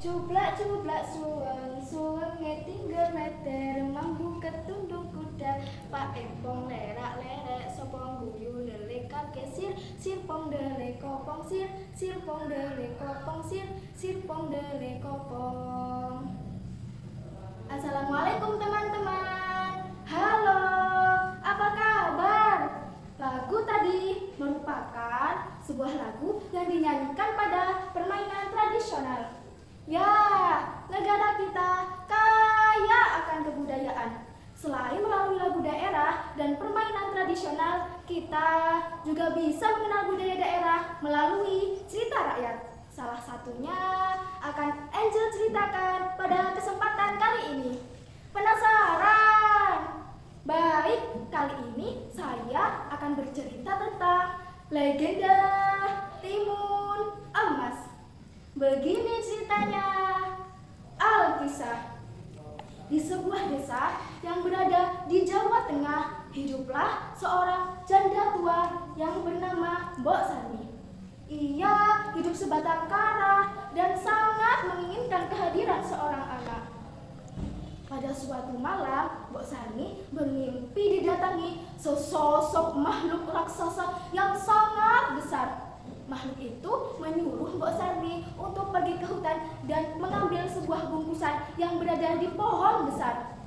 Cublak cublak suweng suweng tinggal meter mambu ketundung kuda Pak Empong lerak lerek sopong guyu lele kakek sir pong dele kopong sir pong dele kopong sir pong dele kopong. Assalamualaikum teman-teman. Halo, apa kabar? Lagu tadi merupakan sebuah lagu yang dinyanyikan pada permainan tradisional. Ya, negara kita kaya akan kebudayaan. Selain melalui lagu daerah dan permainan tradisional, kita juga bisa mengenal budaya daerah melalui cerita rakyat. Salah satunya akan Angel ceritakan pada kesempatan kali ini. Penasaran? Baik, kali ini saya akan bercerita tentang legenda Timun Emas. Begini ceritanya. Alkisah. Di sebuah desa yang berada di Jawa Tengah, hiduplah seorang janda tua yang bernama Mbok Sani. Ia hidup sebatang kara dan sangat menginginkan kehadiran seorang anak. Pada suatu malam, Mbok Sani bermimpi didatangi sesosok makhluk raksasa yang sangat besar. Makhluk itu menyuruh Mbok Sani untuk pergi ke hutan dan mengambil sebuah bungkusan yang berada di pohon besar.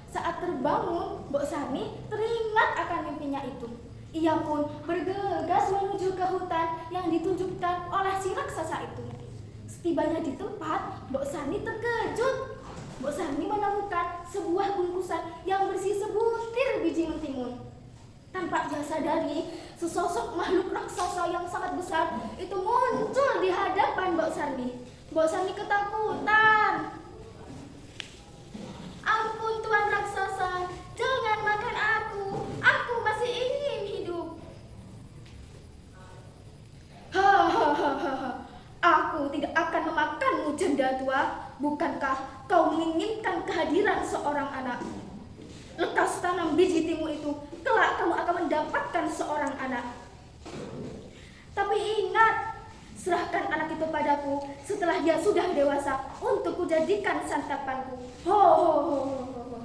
Saat terbangun, Mbok Sani teringat akan mimpinya itu. Ia pun bergegas menuju ke hutan yang ditunjukkan oleh si raksasa itu. Setibanya di tempat, Mbok Sani terkejut. Mbok Sani menemukan sebuah bungkusan yang berisi sebutir biji mentimun. Tanpa ia sadari, sesosok makhluk raksasa yang sangat besar itu muncul di hadapan Mbok Sani. Mbok Sani ketakutan. Ampun Tuan raksasa, jangan makan aku. Aku masih ingin hidup. Hahaha, aku tidak akan memakanmu janda tua. Bukankah kau menginginkan kehadiran seorang anak? Lekas tanam biji timun itu, kelak kamu akan mendapatkan seorang anak. Tapi ingat, serahkan anak itu padaku setelah dia sudah dewasa untuk kujadikan santapanku. Ho ho ho ho ho.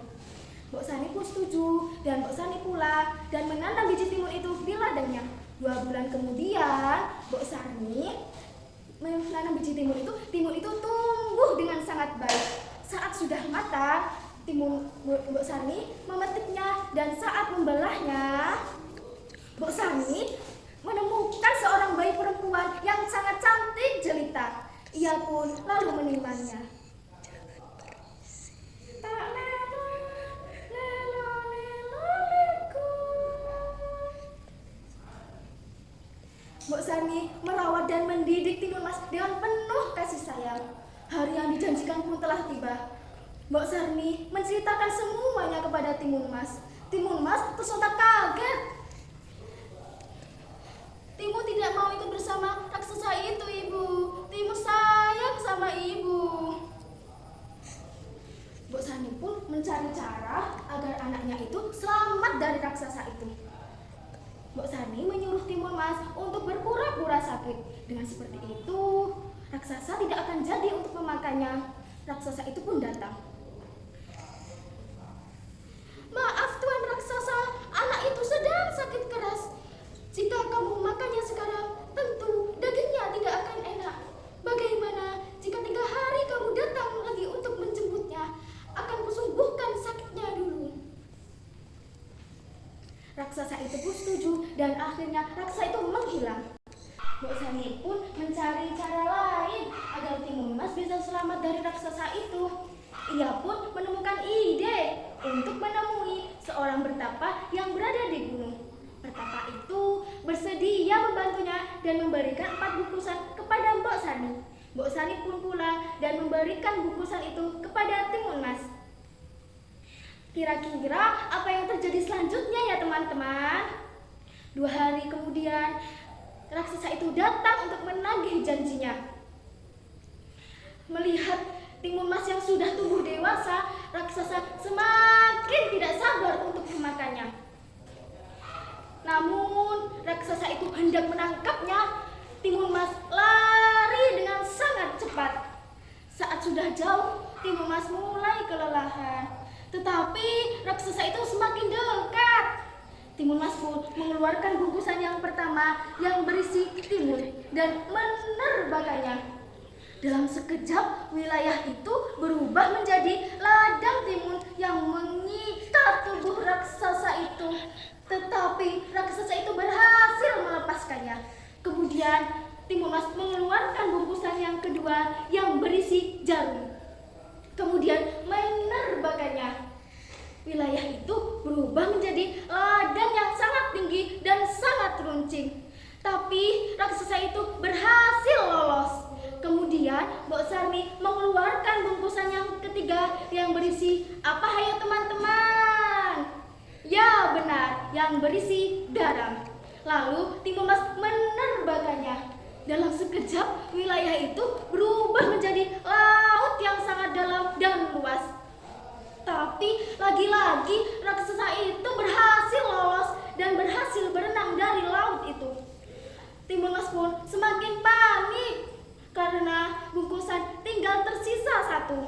Mbok Sani pun setuju dan Mbok Sani pulang dan menanam biji timun itu di ladangnya. 2 bulan kemudian, Mbok Sani menanam biji timun itu tumbuh dengan sangat baik. Saat sudah matang, timun Mbok Sani memetiknya dan saat membelahnya, Mbok Sani menemukan seorang bayi perempuan yang sangat cantik jelita. Ia pun lalu menimangnya. Tak lelo, lelo, lelo, leku. Mbok Sani merawat dan mendidik Timun Mas dengan penuh kasih sayang. Hari yang dijanjikan pun telah tiba. Mbok Sani menceritakan semuanya kepada Timun Mas. Timun Mas tersontak kaget. Timun tidak mau ikut bersama raksasa itu, Ibu. Timun sayang sama Ibu. Mbok Sani pun mencari cara agar anaknya itu selamat dari raksasa itu. Mbok Sani menyuruh Timun Mas untuk berpura-pura sakit. Dengan seperti itu, raksasa tidak akan jadi untuk memakannya. Raksasa itu pun datang. Maaf Tuan raksasa, anak itu sedang sakit keras. Jika kamu makannya sekarang, tentu dagingnya tidak akan enak. Bagaimana jika 3 hari kamu datang lagi untuk menjemputnya? Akan kusembuhkan sakitnya dulu. Raksasa itu pun setuju dan akhirnya raksasa itu menghilang. Mbok Sani pun mencari cara lain agar Timun Mas bisa selamat dari raksasa itu. Ia pun menemukan ide untuk menemui seorang bertapa yang berada di gunung. Pertapa itu bersedia membantunya dan memberikan 4 bungkusan kepada Mbok Sani. Mbok Sani pun pulang dan memberikan bungkusan itu kepada Timun Mas. Kira-kira apa yang terjadi selanjutnya ya teman-teman? 2 hari kemudian, raksasa itu datang untuk menagih janjinya. Melihat Timun Mas yang sudah tumbuh dewasa, raksasa semakin tidak sabar untuk memakannya. Namun, raksasa itu hendak menangkapnya. Timun Mas lari dengan sangat cepat. sudah jauh, Timun Mas mulai kelelahan. Tetapi raksasa itu semakin dekat. Timun Mas pun mengeluarkan bungkusan yang pertama yang berisi timun dan menerbangkannya. Dalam sekejap, wilayah itu berubah menjadi ladang timun yang mengikat tubuh raksasa itu. Tetapi raksasa itu berhasil melepaskannya. Kemudian Timun Mas mengeluarkan bungkusan yang kedua yang berisi jarum. Kemudian menerbangkannya. Wilayah itu berubah menjadi ladang yang sangat tinggi dan sangat runcing. Tapi raksasa itu berhasil lolos. Kemudian Mbok Sarmi mengeluarkan bungkusan yang ketiga yang berisi apa hayo teman-teman? Ya benar, yang berisi garam. Lalu Timun Mas menerbangkannya. Dalam sekejap wilayah itu berubah menjadi laut yang sangat dalam dan luas. Tapi lagi-lagi raksasa itu berhasil lolos dan berhasil berenang dari laut itu. Timun Mas pun semakin panik karena bungkusan tinggal tersisa satu.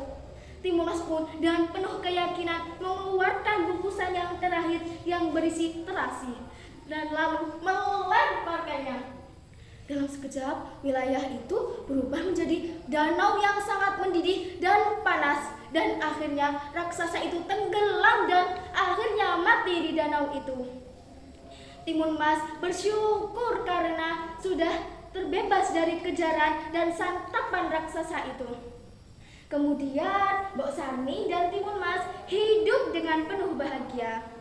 Timun Mas pun dengan penuh keyakinan mengeluarkan bungkusan yang terakhir yang berisi terasi dan lalu melemparkannya. Dalam sekejap wilayah itu berubah menjadi danau yang sangat mendidih dan panas, dan akhirnya raksasa itu tenggelam dan akhirnya mati di danau itu. Timun Mas bersyukur karena sudah terbebas dari kejaran dan santapan raksasa itu. Kemudian Mbok Sarmi dan Timun Mas hidup dengan penuh bahagia.